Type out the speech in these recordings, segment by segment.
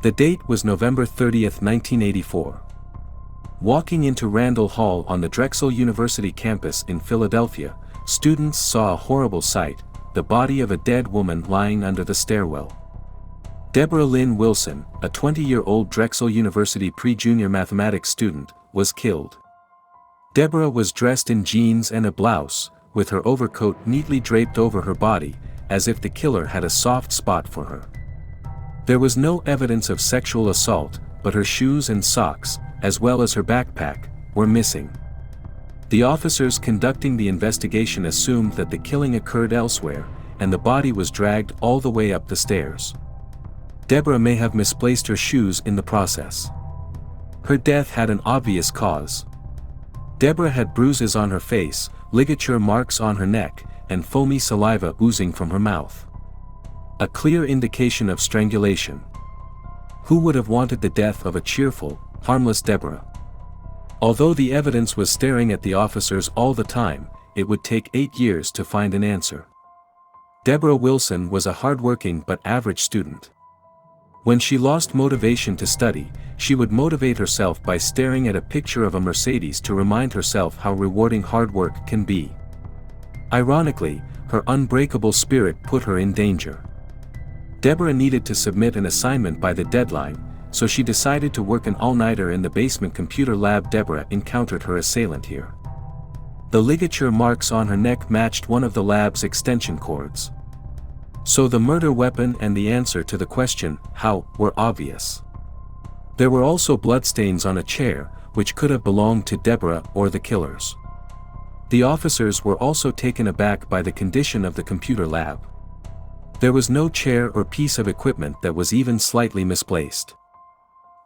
The date was November 30, 1984. Walking into Randall Hall on the Drexel University campus in Philadelphia, students saw a horrible sight: the body of a dead woman lying under the stairwell. Deborah Lynn Wilson, a 20-year-old Drexel University pre-junior mathematics student, was killed. Deborah was dressed in jeans and a blouse, with her overcoat neatly draped over her body, as if the killer had a soft spot for her. There was no evidence of sexual assault, but her shoes and socks, as well as her backpack, were missing. The officers conducting the investigation assumed that the killing occurred elsewhere, and the body was dragged all the way up the stairs. Deborah may have misplaced her shoes in the process. Her death had an obvious cause. Deborah had bruises on her face, ligature marks on her neck, and foamy saliva oozing from her mouth. A clear indication of strangulation. Who would have wanted the death of a cheerful, harmless Deborah? Although the evidence was staring at the officers all the time, it would take 8 years to find an answer. Deborah Wilson was a hardworking but average student. When she lost motivation to study, she would motivate herself by staring at a picture of a Mercedes to remind herself how rewarding hard work can be. Ironically, her unbreakable spirit put her in danger. Deborah needed to submit an assignment by the deadline, so she decided to work an all-nighter in the basement computer lab. Deborah encountered her assailant here. The ligature marks on her neck matched one of the lab's extension cords. So the murder weapon and the answer to the question, how, were obvious. There were also bloodstains on a chair, which could have belonged to Deborah or the killers. The officers were also taken aback by the condition of the computer lab. There was no chair or piece of equipment that was even slightly misplaced.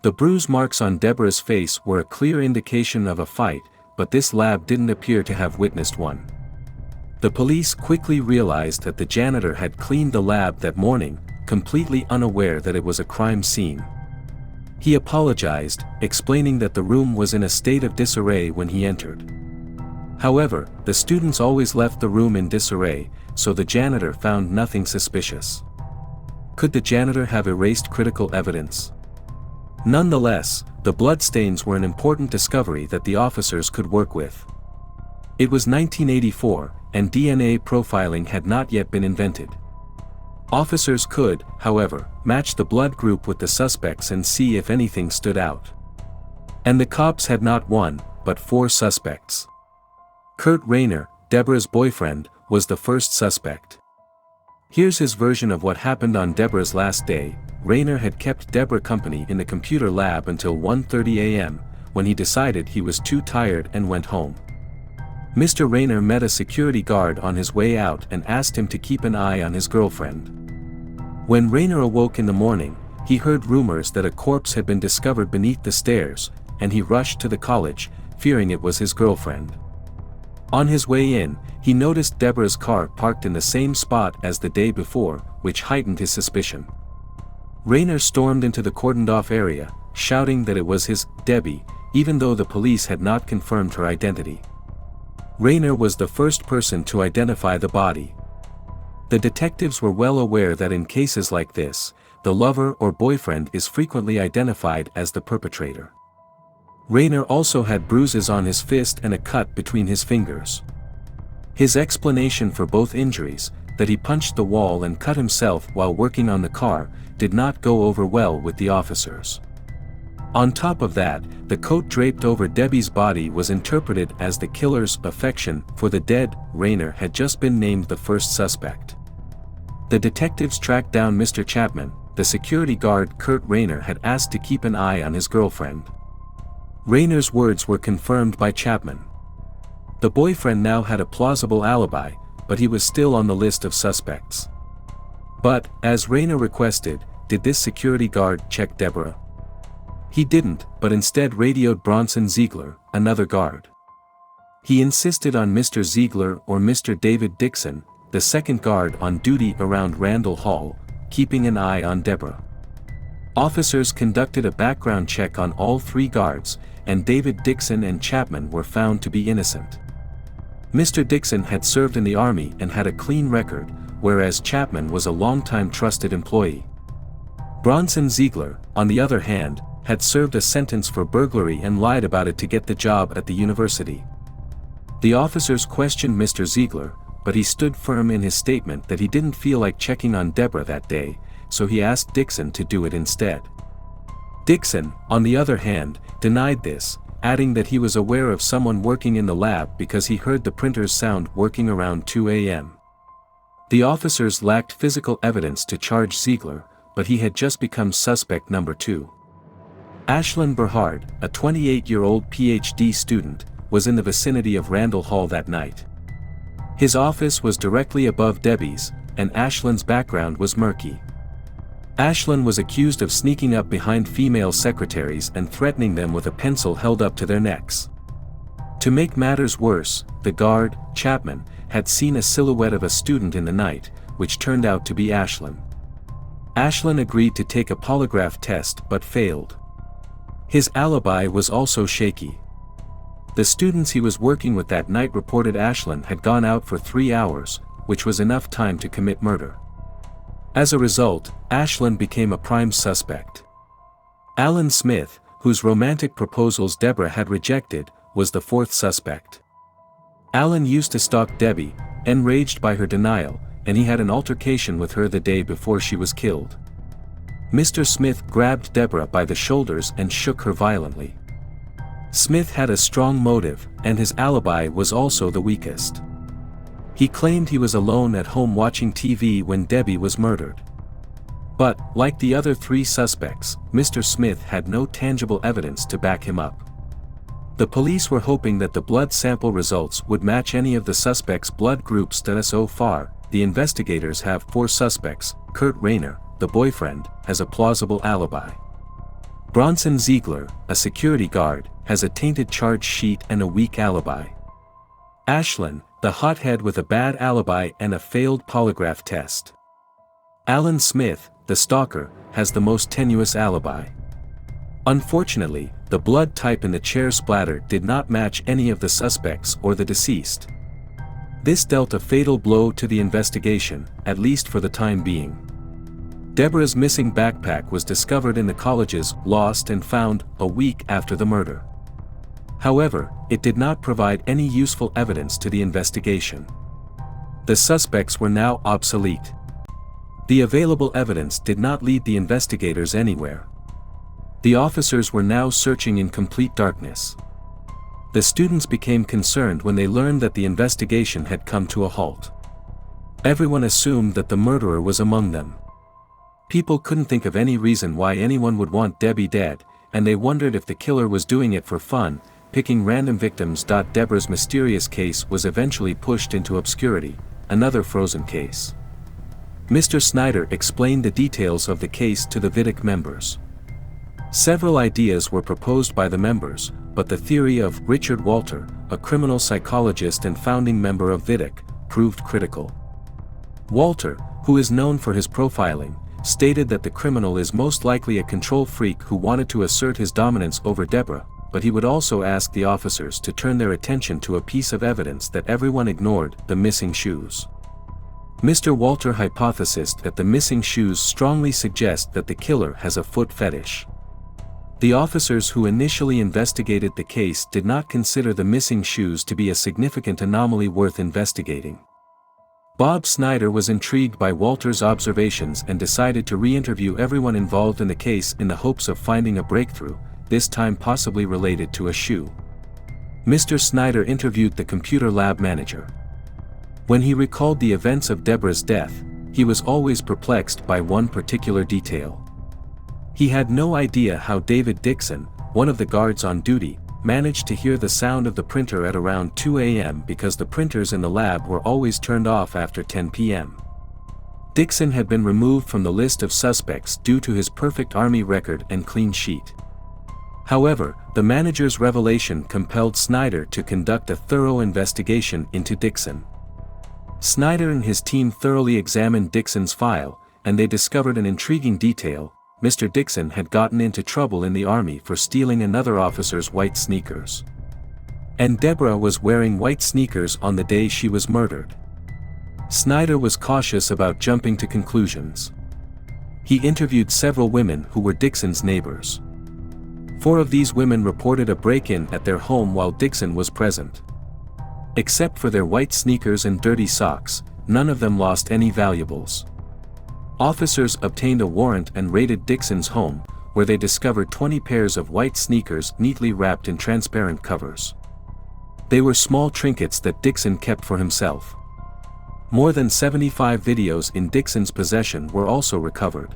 The bruise marks on Deborah's face were a clear indication of a fight, but this lab didn't appear to have witnessed one. The police quickly realized that the janitor had cleaned the lab that morning, completely unaware that it was a crime scene. He apologized, explaining that the room was in a state of disarray when he entered. However, the students always left the room in disarray, so the janitor found nothing suspicious. Could the janitor have erased critical evidence? Nonetheless, the bloodstains were an important discovery that the officers could work with. It was 1984, and DNA profiling had not yet been invented. Officers could, however, match the blood group with the suspects and see if anything stood out. And the cops had not one, but 4 suspects. Kurt Rayner, Deborah's boyfriend, was the first suspect. Here's his version of what happened on Deborah's last day. Rayner had kept Deborah company in the computer lab until 1:30 a.m., when he decided he was too tired and went home. Mr. Rayner met a security guard on his way out and asked him to keep an eye on his girlfriend. When Rayner awoke in the morning, he heard rumors that a corpse had been discovered beneath the stairs, and he rushed to the college, fearing it was his girlfriend. On his way in, he noticed Deborah's car parked in the same spot as the day before, which heightened his suspicion. Rayner stormed into the cordoned-off area, shouting that it was his Debbie, even though the police had not confirmed her identity. Rayner was the first person to identify the body. The detectives were well aware that in cases like this, the lover or boyfriend is frequently identified as the perpetrator. Rayner also had bruises on his fist and a cut between his fingers. His explanation for both injuries, that he punched the wall and cut himself while working on the car, did not go over well with the officers. On top of that, the coat draped over Debbie's body was interpreted as the killer's affection for the dead. Rayner had just been named the first suspect. The detectives tracked down Mr. Chapman, the security guard Kurt Rayner had asked to keep an eye on his girlfriend. Rayner's words were confirmed by Chapman. The boyfriend now had a plausible alibi, but he was still on the list of suspects. But, as Rayner requested, did this security guard check Deborah? He didn't, but instead radioed Bronson Ziegler, another guard. He insisted on Mr. Ziegler or Mr. David Dixon, the second guard on duty around Randall Hall, keeping an eye on Deborah. Officers conducted a background check on all 3 guards, and David Dixon and Chapman were found to be innocent. Mr. Dixon had served in the Army and had a clean record, whereas Chapman was a longtime trusted employee. Bronson Ziegler, on the other hand, had served a sentence for burglary and lied about it to get the job at the university. The officers questioned Mr. Ziegler, but he stood firm in his statement that he didn't feel like checking on Deborah that day, so he asked Dixon to do it instead. Dixon, on the other hand, denied this, adding that he was aware of someone working in the lab because he heard the printer's sound working around 2 a.m. The officers lacked physical evidence to charge Ziegler, but he had just become suspect number 2. Ashlyn Berhard, a 28-year-old PhD student, was in the vicinity of Randall Hall that night. His office was directly above Debbie's, and Ashlyn's background was murky. Ashlyn was accused of sneaking up behind female secretaries and threatening them with a pencil held up to their necks. To make matters worse, the guard, Chapman, had seen a silhouette of a student in the night, which turned out to be Ashlyn. Ashlyn agreed to take a polygraph test but failed. His alibi was also shaky. The students he was working with that night reported Ashlyn had gone out for 3 hours, which was enough time to commit murder. As a result, Ashlyn became a prime suspect. Alan Smith, whose romantic proposals Deborah had rejected, was the 4th suspect. Alan used to stalk Debbie, enraged by her denial, and he had an altercation with her the day before she was killed. Mr. Smith grabbed Deborah by the shoulders and shook her violently. Smith had a strong motive, and his alibi was also the weakest. He claimed he was alone at home watching TV when Debbie was murdered. But, like the other 3 suspects, Mr. Smith had no tangible evidence to back him up. The police were hoping that the blood sample results would match any of the suspects' blood groups. So far, the investigators have 4 suspects. Kurt Rayner, the boyfriend, has a plausible alibi. Bronson Ziegler, a security guard, has a tainted charge sheet and a weak alibi. Ashlyn, the hothead with a bad alibi and a failed polygraph test. Alan Smith, the stalker, has the most tenuous alibi. Unfortunately, the blood type in the chair splatter did not match any of the suspects or the deceased. This dealt a fatal blow to the investigation, at least for the time being. Deborah's missing backpack was discovered in the college's Lost and Found a week after the murder. However, it did not provide any useful evidence to the investigation. The suspects were now obsolete. The available evidence did not lead the investigators anywhere. The officers were now searching in complete darkness. The students became concerned when they learned that the investigation had come to a halt. Everyone assumed that the murderer was among them. People couldn't think of any reason why anyone would want Debbie dead, and they wondered if the killer was doing it for fun, picking random victims. Deborah's mysterious case was eventually pushed into obscurity, another frozen case. Mr. Snyder explained the details of the case to the Vidic members. Several ideas were proposed by the members, but the theory of Richard Walter, a criminal psychologist and founding member of Vidic, proved critical. Walter, who is known for his profiling, stated that the criminal is most likely a control freak who wanted to assert his dominance over Deborah, but he would also ask the officers to turn their attention to a piece of evidence that everyone ignored: the missing shoes. Mr. Walter hypothesized that the missing shoes strongly suggest that the killer has a foot fetish. The officers who initially investigated the case did not consider the missing shoes to be a significant anomaly worth investigating. Bob Snyder was intrigued by Walter's observations and decided to re-interview everyone involved in the case in the hopes of finding a breakthrough, this time possibly related to a shoe. Mr. Snyder interviewed the computer lab manager. When he recalled the events of Deborah's death, he was always perplexed by one particular detail. He had no idea how David Dixon, one of the guards on duty, managed to hear the sound of the printer at around 2 a.m. because the printers in the lab were always turned off after 10 p.m. Dixon had been removed from the list of suspects due to his perfect Army record and clean sheet. However, the manager's revelation compelled Snyder to conduct a thorough investigation into Dixon. Snyder and his team thoroughly examined Dixon's file, and they discovered an intriguing detail: Mr. Dixon had gotten into trouble in the Army for stealing another officer's white sneakers. And Deborah was wearing white sneakers on the day she was murdered. Snyder was cautious about jumping to conclusions. He interviewed several women who were Dixon's neighbors. 4 of these women reported a break-in at their home while Dixon was present. Except for their white sneakers and dirty socks, none of them lost any valuables. Officers obtained a warrant and raided Dixon's home, where they discovered 20 pairs of white sneakers neatly wrapped in transparent covers. They were small trinkets that Dixon kept for himself. More than 75 videos in Dixon's possession were also recovered.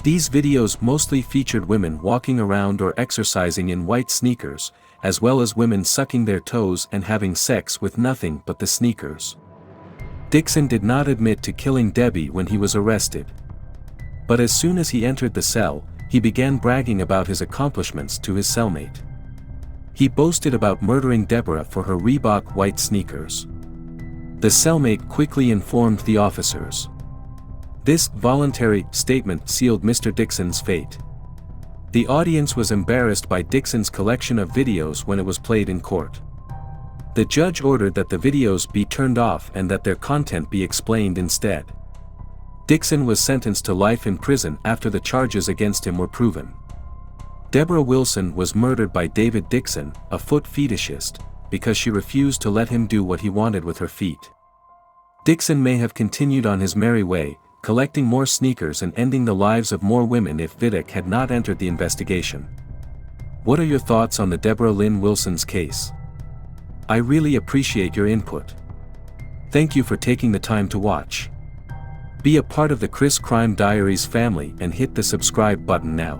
These videos mostly featured women walking around or exercising in white sneakers, as well as women sucking their toes and having sex with nothing but the sneakers. Dixon did not admit to killing Debbie when he was arrested. But as soon as he entered the cell, he began bragging about his accomplishments to his cellmate. He boasted about murdering Deborah for her Reebok white sneakers. The cellmate quickly informed the officers. This voluntary statement sealed Mr. Dixon's fate. The audience was embarrassed by Dixon's collection of videos when it was played in court. The judge ordered that the videos be turned off and that their content be explained instead. Dixon was sentenced to life in prison after the charges against him were proven. Deborah Wilson was murdered by David Dixon, a foot fetishist, because she refused to let him do what he wanted with her feet. Dixon may have continued on his merry way, collecting more sneakers and ending the lives of more women if Vidic had not entered the investigation. What are your thoughts on the Deborah Lynn Wilson's case? I really appreciate your input. Thank you for taking the time to watch. Be a part of the Chris Crime Diaries family and hit the subscribe button now.